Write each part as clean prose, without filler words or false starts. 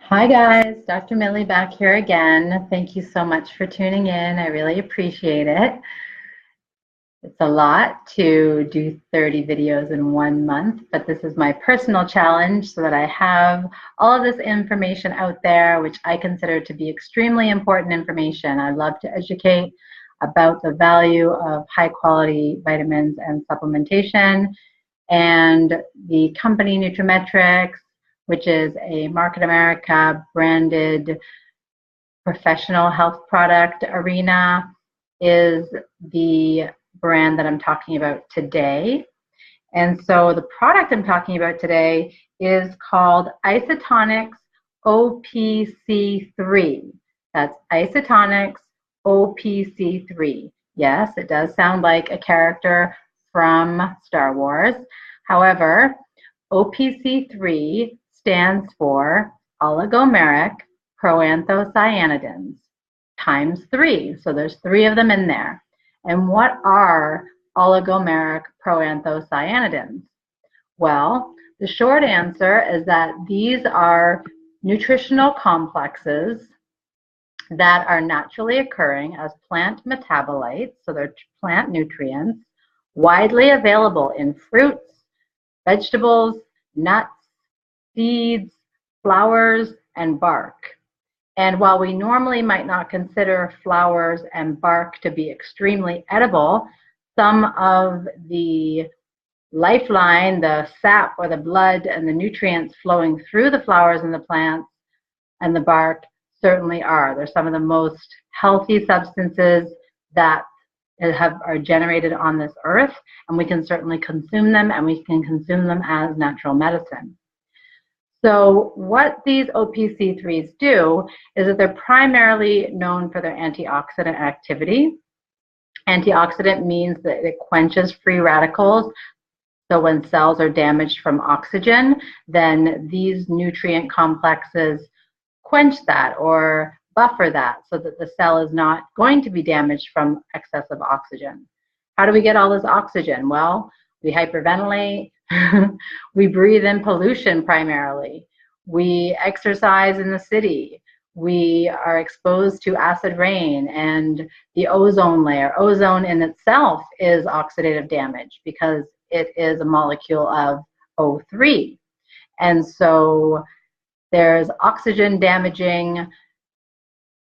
Hi guys, Dr. Millie back here again. Thank you so much for tuning in. I really appreciate it. It's a lot to do 30 videos in 1 month, but this is my personal challenge so that I have all of this information out there, which I consider to be extremely important information. I love to educate about the value of high quality vitamins and supplementation, and the company Nutrimetrics, which is a Market America branded professional health product arena, is the brand that I'm talking about today. And so the product I'm talking about today is called Isotonics OPC-3. That's Isotonics OPC-3. Yes, it does sound like a character from Star Wars. However, OPC-3 stands for oligomeric proanthocyanidins times 3. So there's 3 of them in there. And what are oligomeric proanthocyanidins? Well, the short answer is that these are nutritional complexes that are naturally occurring as plant metabolites, so they're plant nutrients, widely available in fruits, vegetables, nuts, seeds, flowers, and bark. And while we normally might not consider flowers and bark to be extremely edible, some of the lifeline, the sap or the blood and the nutrients flowing through the flowers and the plants and the bark certainly are. They're some of the most healthy substances that are generated on this earth, and we can certainly consume them, and we can consume them as natural medicine. So what these OPC3s do is that they're primarily known for their antioxidant activity. Antioxidant means that it quenches free radicals. So when cells are damaged from oxygen, then these nutrient complexes quench that or buffer that so that the cell is not going to be damaged from excessive oxygen. How do we get all this oxygen? Well, we hyperventilate. We breathe in pollution primarily. We exercise in the city. We are exposed to acid rain and the ozone layer. Ozone in itself is oxidative damage because it is a molecule of O3. And so there's oxygen damaging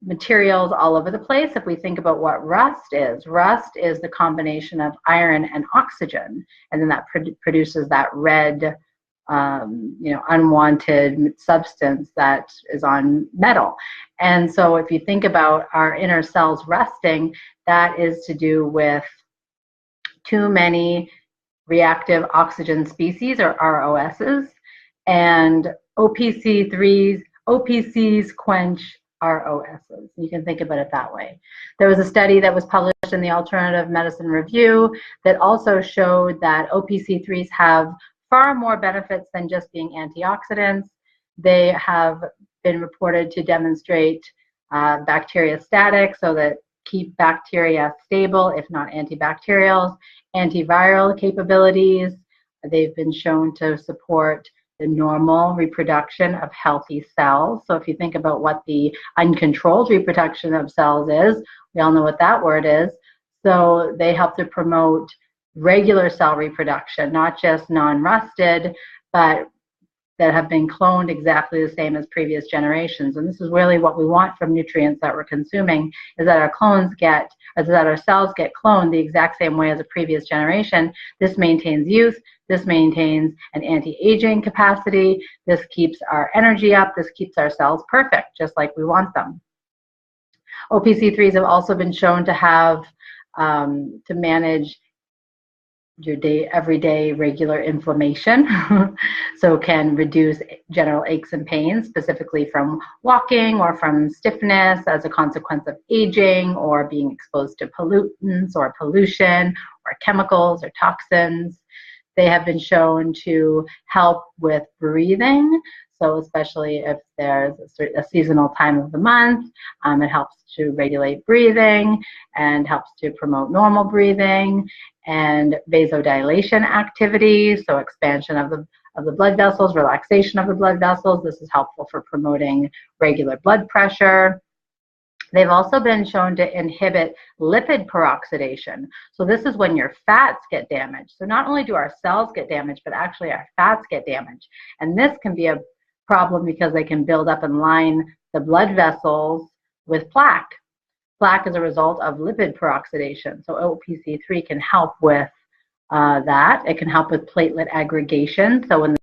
materials all over the place. If we think about what rust is the combination of iron and oxygen, and then that produces that red, unwanted substance that is on metal. And so if you think about our inner cells rusting, that is to do with too many reactive oxygen species, or ROSs, and OPCs quench ROSs. You can think about it that way. There was a study that was published in the Alternative Medicine Review that also showed that OPC3s have far more benefits than just being antioxidants. They have been reported to demonstrate bacteriostatic, so that keep bacteria stable, if not antibacterial, antiviral capabilities. They've been shown to support the normal reproduction of healthy cells. So if you think about what the uncontrolled reproduction of cells is, we all know what that word is. So they help to promote regular cell reproduction, not just non-rusted, but that have been cloned exactly the same as previous generations. And this is really what we want from nutrients that we're consuming, is that our cells get cloned the exact same way as a previous generation. This maintains youth, this maintains an anti-aging capacity, this keeps our energy up, this keeps our cells perfect, just like we want them. OPC3s have also been shown to have, to manage your everyday regular inflammation. So can reduce general aches and pains, specifically from walking or from stiffness as a consequence of aging or being exposed to pollutants or pollution or chemicals or toxins. They have been shown to help with breathing. So especially if there's a seasonal time of the month, it helps to regulate breathing and helps to promote normal breathing, and vasodilation activity, so expansion of of the blood vessels, relaxation of the blood vessels. This is helpful for promoting regular blood pressure. They've also been shown to inhibit lipid peroxidation. So this is when your fats get damaged. So not only do our cells get damaged, but actually our fats get damaged. And this can be a problem because they can build up and line the blood vessels with plaque. Plaque is a result of lipid peroxidation. So OPC-3 can help with that. It can help with platelet aggregation. So when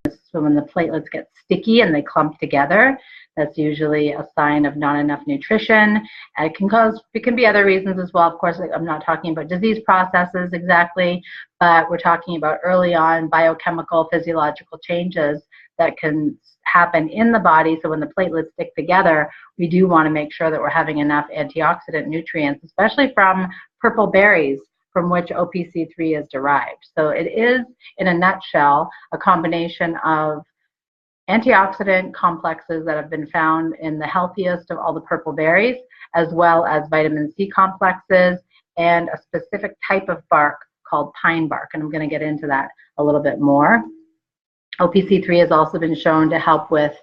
the platelets get sticky and they clump together, that's usually a sign of not enough nutrition. And it can be other reasons as well. Of course, I'm not talking about disease processes exactly, but we're talking about early on biochemical, physiological changes that can happen in the body. So when the platelets stick together, we do want to make sure that we're having enough antioxidant nutrients, especially from purple berries, from which OPC-3 is derived. So it is, in a nutshell, a combination of antioxidant complexes that have been found in the healthiest of all the purple berries, as well as vitamin C complexes and a specific type of bark called pine bark. And I'm going to get into that a little bit more. OPC-3 has also been shown to help with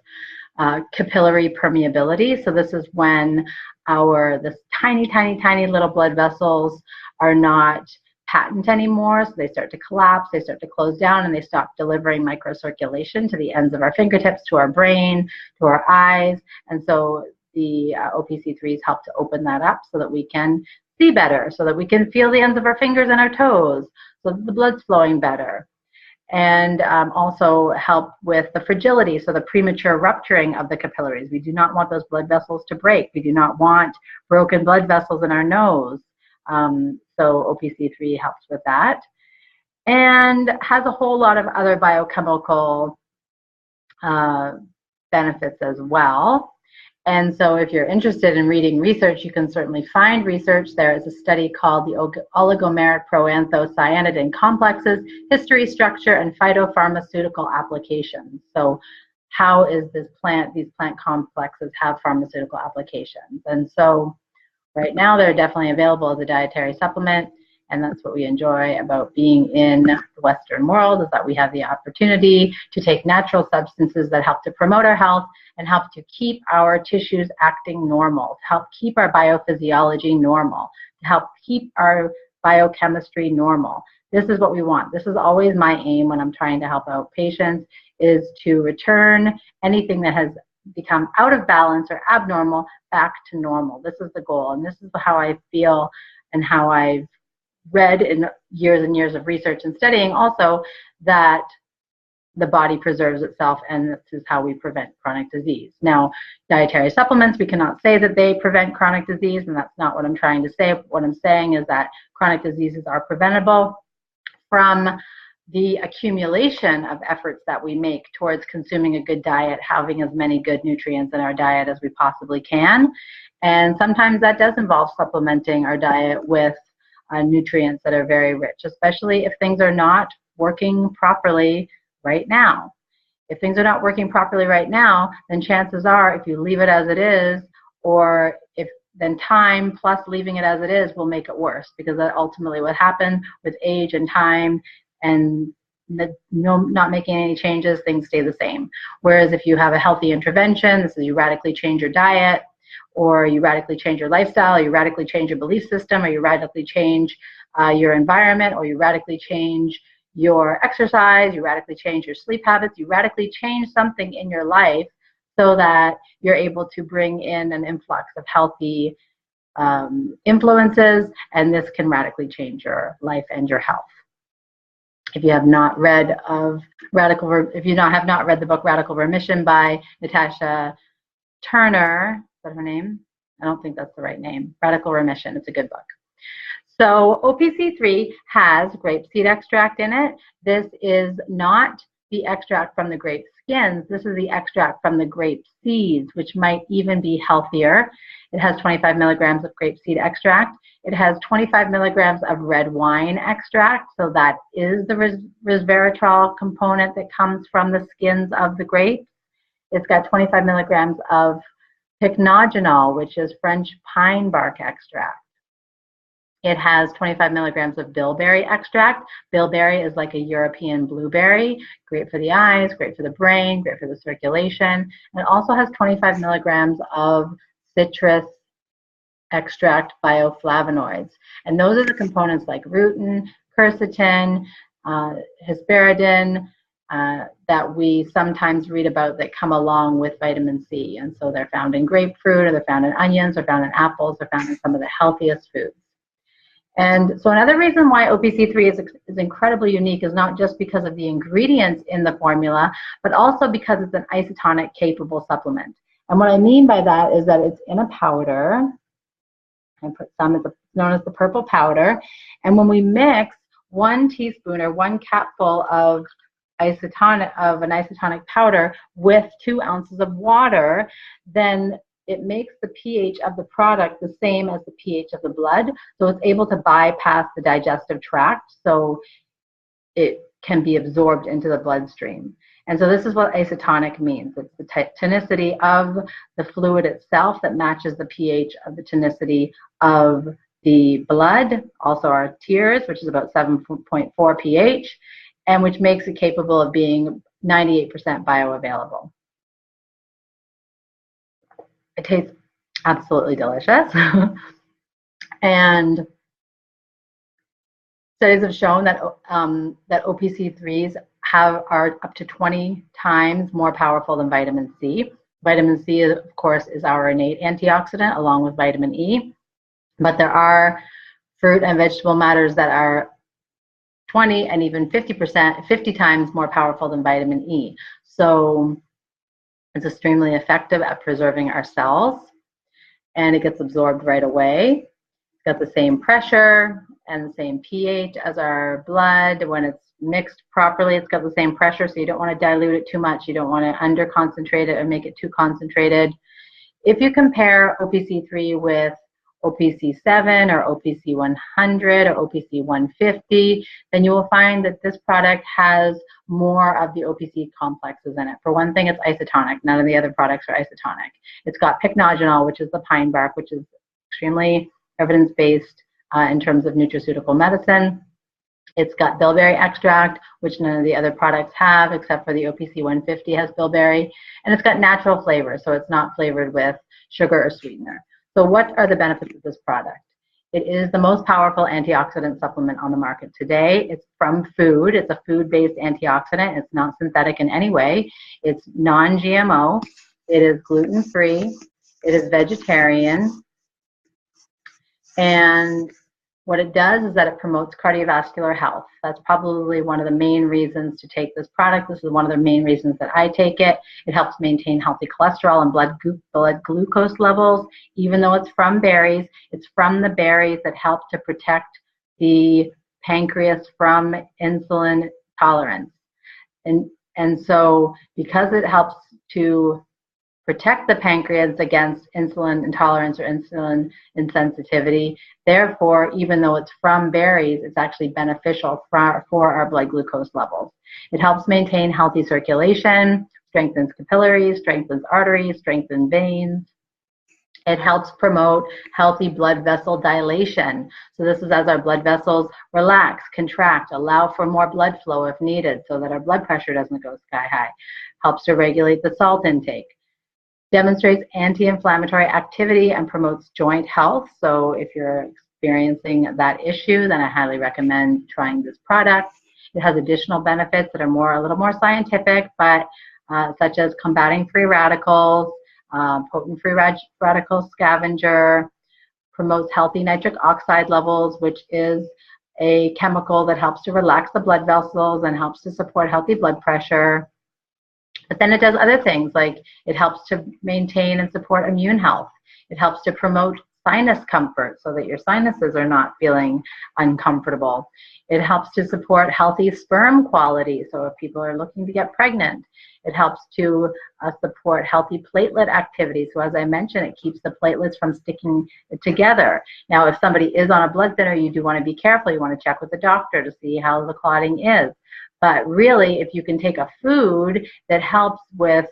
capillary permeability. So this is when this tiny little blood vessels are not patent anymore, so they start to collapse, they start to close down, and they stop delivering microcirculation to the ends of our fingertips, to our brain, to our eyes. And so the OPC-3s help to open that up so that we can see better, so that we can feel the ends of our fingers and our toes, so that the blood's flowing better. And also help with the fragility, so the premature rupturing of the capillaries. We do not want those blood vessels to break. We do not want broken blood vessels in our nose. So OPC-3 helps with that, and has a whole lot of other biochemical benefits as well. And so if you're interested in reading research, you can certainly find research. There is a study called the Oligomeric Proanthocyanidin Complexes, History, Structure, and Phytopharmaceutical Applications. So how is these plant complexes have pharmaceutical applications? And so right now they're definitely available as a dietary supplement. And that's what we enjoy about being in the Western world, is that we have the opportunity to take natural substances that help to promote our health and help to keep our tissues acting normal, to help keep our biophysiology normal, to help keep our biochemistry normal. This is what we want. This is always my aim when I'm trying to help out patients, is to return anything that has become out of balance or abnormal back to normal. This is the goal, and this is how I feel and how I've read in years and years of research and studying also, that the body preserves itself, and this is how we prevent chronic disease. Now, dietary supplements, we cannot say that they prevent chronic disease, and that's not what I'm trying to say. What I'm saying is that chronic diseases are preventable from the accumulation of efforts that we make towards consuming a good diet, having as many good nutrients in our diet as we possibly can. And sometimes that does involve supplementing our diet with nutrients that are very rich, especially if things are not working properly right now. If things are not working properly right now, then chances are, if you leave it as it is, or if then time plus leaving it as it is will make it worse, because that ultimately what happens with age and time and not making any changes, things stay the same. Whereas if you have a healthy intervention, this is you radically change your diet, or you radically change your lifestyle, or you radically change your belief system, or you radically change your environment, or you radically change your exercise, you radically change your sleep habits, you radically change something in your life so that you're able to bring in an influx of healthy influences, and this can radically change your life and your health. If you have not read have not read the book Radical Remission by Natasha Turner, is that her name? I don't think that's the right name. Radical Remission, it's a good book. So OPC-3 has grapeseed extract in it. This is not the extract from the grape skins. This is the extract from the grape seeds, which might even be healthier. It has 25 milligrams of grapeseed extract. It has 25 milligrams of red wine extract. So that is the resveratrol component that comes from the skins of the grapes. It's got 25 milligrams of pycnogenol, which is French pine bark extract. It has 25 milligrams of bilberry extract. Bilberry is like a European blueberry, great for the eyes, great for the brain, great for the circulation. And it also has 25 milligrams of citrus extract bioflavonoids. And those are the components like rutin, quercetin, hesperidin, that we sometimes read about that come along with vitamin C. And so they're found in grapefruit, or they're found in onions, they're found in apples, they're found in some of the healthiest foods. And so another reason why OPC-3 is incredibly unique is not just because of the ingredients in the formula, but also because it's an isotonic capable supplement. And what I mean by that is that it's in a powder. I put some, it's known as the purple powder. And when we mix 1 teaspoon or 1 capful of an isotonic powder with 2 ounces of water, then it makes the pH of the product the same as the pH of the blood, so it's able to bypass the digestive tract, so it can be absorbed into the bloodstream. And so this is what isotonic means. It's the tonicity of the fluid itself that matches the pH of the tonicity of the blood, also our tears, which is about 7.4 pH, and which makes it capable of being 98% bioavailable. It tastes absolutely delicious. And studies have shown that that OPC-3s are up to 20 times more powerful than vitamin C. Vitamin C, of course, is our innate antioxidant along with vitamin E. But there are fruit and vegetable matters that are 20 and even 50 times more powerful than vitamin E. So it's extremely effective at preserving our cells, and it gets absorbed right away. It's got the same pressure and the same pH as our blood. When it's mixed properly, it's got the same pressure, so you don't want to dilute it too much. You don't want to under-concentrate it or make it too concentrated. If you compare OPC-3 with OPC-7 or OPC-100 or OPC-150, then you will find that this product has more of the OPC complexes in it. For one thing, it's isotonic. None of the other products are isotonic. It's got pycnogenol, which is the pine bark, which is extremely evidence-based in terms of nutraceutical medicine. It's got bilberry extract, which none of the other products have, except for the OPC-150 has bilberry. And it's got natural flavor, so it's not flavored with sugar or sweetener. So what are the benefits of this product? It is the most powerful antioxidant supplement on the market today. It's from food. It's a food-based antioxidant. It's not synthetic in any way. It's non-GMO. It is gluten-free. It is vegetarian. And what it does is that it promotes cardiovascular health. That's probably one of the main reasons to take this product. This is one of the main reasons that I take it. It helps maintain healthy cholesterol and blood glucose levels. Even though it's from berries, it's from the berries that help to protect the pancreas from insulin tolerance. And so because it helps to protect the pancreas against insulin intolerance or insulin insensitivity. Therefore, even though it's from berries, it's actually beneficial for our blood glucose levels. It helps maintain healthy circulation, strengthens capillaries, strengthens arteries, strengthens veins. It helps promote healthy blood vessel dilation. So this is as our blood vessels relax, contract, allow for more blood flow if needed so that our blood pressure doesn't go sky high. Helps to regulate the salt intake. Demonstrates anti-inflammatory activity and promotes joint health. So if you're experiencing that issue, then I highly recommend trying this product. It has additional benefits that are a little more scientific, but such as combating free radicals, potent free radical scavenger, promotes healthy nitric oxide levels, which is a chemical that helps to relax the blood vessels and helps to support healthy blood pressure. But then it does other things, like it helps to maintain and support immune health. It helps to promote sinus comfort so that your sinuses are not feeling uncomfortable. It helps to support healthy sperm quality, so if people are looking to get pregnant. It helps to support healthy platelet activity. So as I mentioned, it keeps the platelets from sticking together. Now, if somebody is on a blood thinner, you do want to be careful. You want to check with the doctor to see how the clotting is. But really, if you can take a food that helps with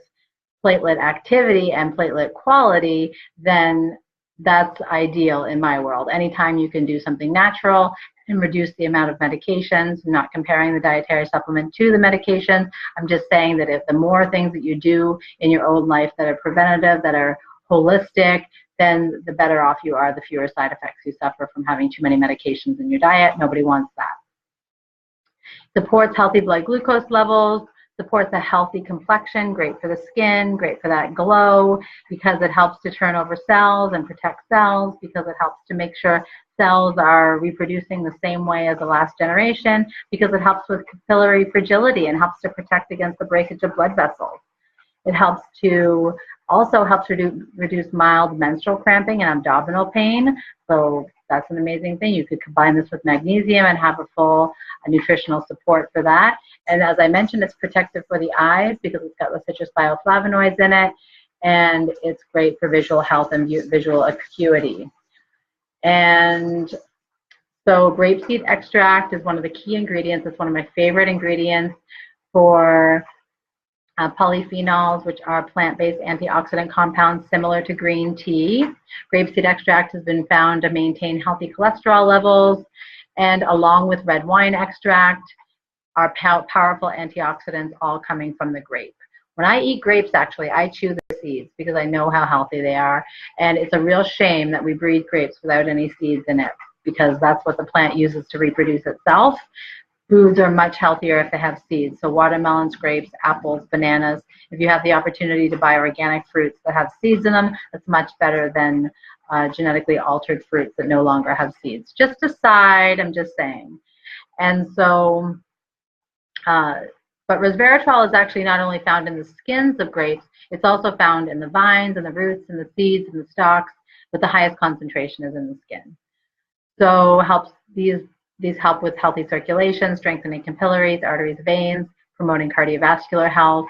platelet activity and platelet quality, then that's ideal in my world. Anytime you can do something natural and reduce the amount of medications, I'm not comparing the dietary supplement to the medications. I'm just saying that if the more things that you do in your own life that are preventative, that are holistic, then the better off you are, the fewer side effects you suffer from having too many medications in your diet. Nobody wants that. Supports healthy blood glucose levels, supports a healthy complexion, great for the skin, great for that glow, because it helps to turn over cells and protect cells, because it helps to make sure cells are reproducing the same way as the last generation, because it helps with capillary fragility and helps to protect against the breakage of blood vessels. It helps to also helps reduce mild menstrual cramping and abdominal pain. So that's an amazing thing. You could combine this with magnesium and have a full nutritional support for that. And as I mentioned, it's protective for the eyes because it's got the citrus bioflavonoids in it, and it's great for visual health and visual acuity. And so grapeseed extract is one of the key ingredients. It's one of my favorite ingredients for polyphenols, which are plant-based antioxidant compounds similar to green tea. Grapeseed extract has been found to maintain healthy cholesterol levels, and along with red wine extract are powerful antioxidants, all coming from the grape. When I eat grapes, actually, I chew the seeds because I know how healthy they are, and it's a real shame that we breed grapes without any seeds in it, because that's what the plant uses to reproduce itself. Foods are much healthier if they have seeds. So watermelons, grapes, apples, bananas. If you have the opportunity to buy organic fruits that have seeds in them, it's much better than genetically altered fruits that no longer have seeds. Just a side, I'm just saying. And so, but resveratrol is actually not only found in the skins of grapes, it's also found in the vines and the roots and the seeds and the stalks, but the highest concentration is in the skin. So helps these help with healthy circulation, strengthening capillaries, arteries, veins, promoting cardiovascular health.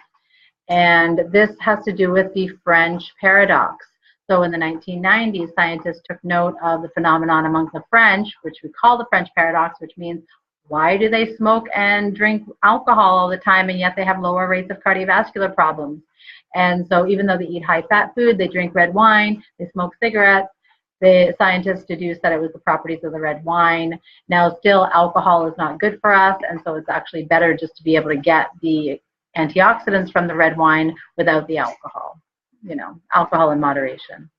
And this has to do with the French paradox. So in the 1990s, scientists took note of the phenomenon among the French, which we call the French paradox, which means why do they smoke and drink alcohol all the time and yet they have lower rates of cardiovascular problems? And so even though they eat high-fat food, they drink red wine, they smoke cigarettes, the scientists deduced that it was the properties of the red wine. Now, still, alcohol is not good for us, and so it's actually better just to be able to get the antioxidants from the red wine without the alcohol. You know, alcohol in moderation.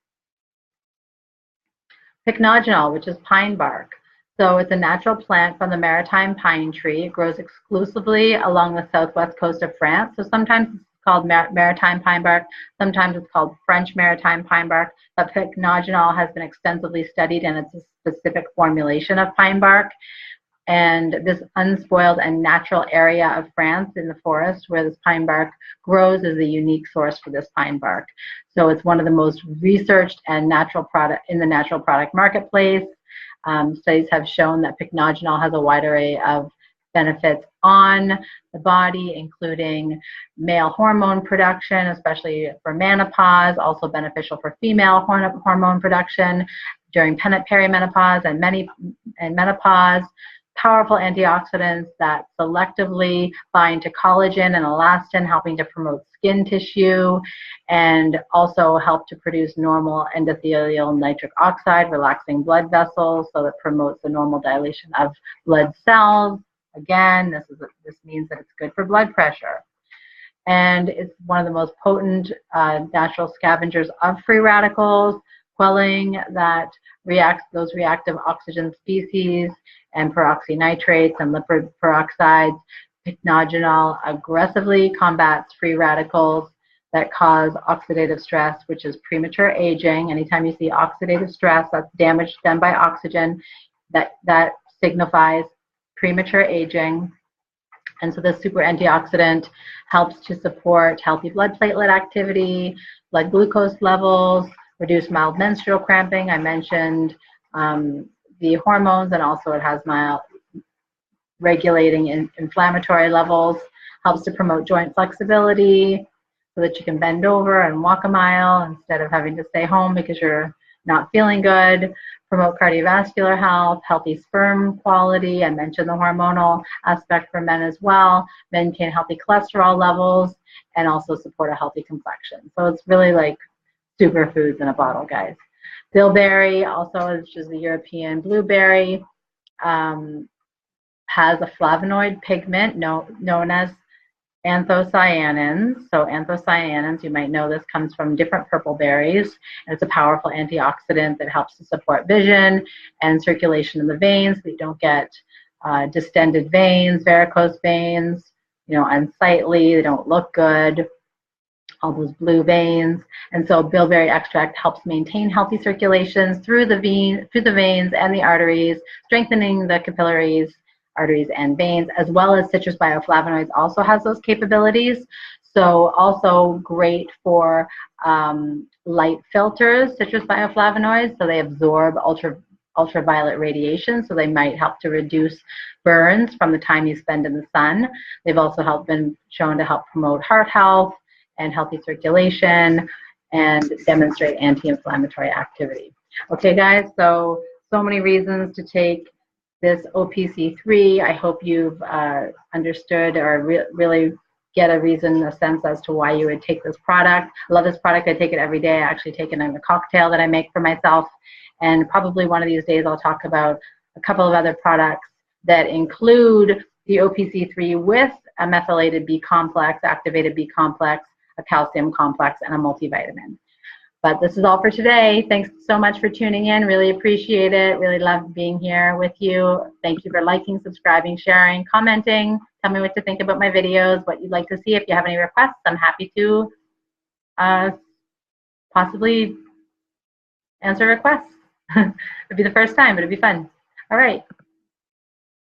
Pycnogenol, which is pine bark. So it's a natural plant from the maritime pine tree. It grows exclusively along the southwest coast of France. So sometimes it's called maritime pine bark, sometimes it's called French maritime pine bark, but pycnogenol has been extensively studied, and it's a specific formulation of pine bark. And this unspoiled and natural area of France in the forest where this pine bark grows is a unique source for this pine bark. So it's one of the most researched and natural product in the natural product marketplace. Studies have shown that pycnogenol has a wide array of benefits on the body, including male hormone production, especially for menopause, also beneficial for female hormone production during perimenopause and menopause. Powerful antioxidants that selectively bind to collagen and elastin, helping to promote skin tissue, and also help to produce normal endothelial nitric oxide, relaxing blood vessels, so that promotes the normal dilation of blood cells. Again, this means that it's good for blood pressure. And it's one of the most potent natural scavengers of free radicals, quelling those reactive oxygen species and peroxynitrates and lipid peroxides. Pycnogenol aggressively combats free radicals that cause oxidative stress, which is premature aging. Anytime you see oxidative stress, that's damage done by oxygen, that signifies premature aging. And so this super antioxidant helps to support healthy blood platelet activity, blood glucose levels, reduce mild menstrual cramping. I mentioned the hormones, and also it has mild regulating inflammatory levels, helps to promote joint flexibility so that you can bend over and walk a mile instead of having to stay home because you're not feeling good, promote cardiovascular health, healthy sperm quality. I mentioned the hormonal aspect for men as well, maintain healthy cholesterol levels, and also support a healthy complexion. So it's really like superfoods in a bottle, guys. Bilberry, also, which is the European blueberry, has a flavonoid pigment known as anthocyanins. So anthocyanins, you might know this comes from different purple berries. And it's a powerful antioxidant that helps to support vision and circulation in the veins, so you don't get distended veins, varicose veins, unsightly, they don't look good, all those blue veins. And so bilberry extract helps maintain healthy circulations through the veins and the arteries, strengthening the capillaries, arteries, and veins, as well as citrus bioflavonoids also has those capabilities. So also great for light filters, citrus bioflavonoids, so they absorb ultraviolet radiation, so they might help to reduce burns from the time you spend in the sun. They've also been shown to help promote heart health and healthy circulation and demonstrate anti-inflammatory activity. Okay, guys, so many reasons to take this OPC-3. I hope you've understood or really get a sense as to why you would take this product. I love this product. I take it every day. I actually take it in a cocktail that I make for myself. And probably one of these days I'll talk about a couple of other products that include the OPC-3 with a methylated B complex, activated B complex, a calcium complex, and a multivitamin. But this is all for today. Thanks so much for tuning in. Really appreciate it. Really love being here with you. Thank you for liking, subscribing, sharing, commenting. Tell me what to think about my videos, what you'd like to see. If you have any requests, I'm happy to possibly answer requests. It'd be the first time, but it'd be fun. All right.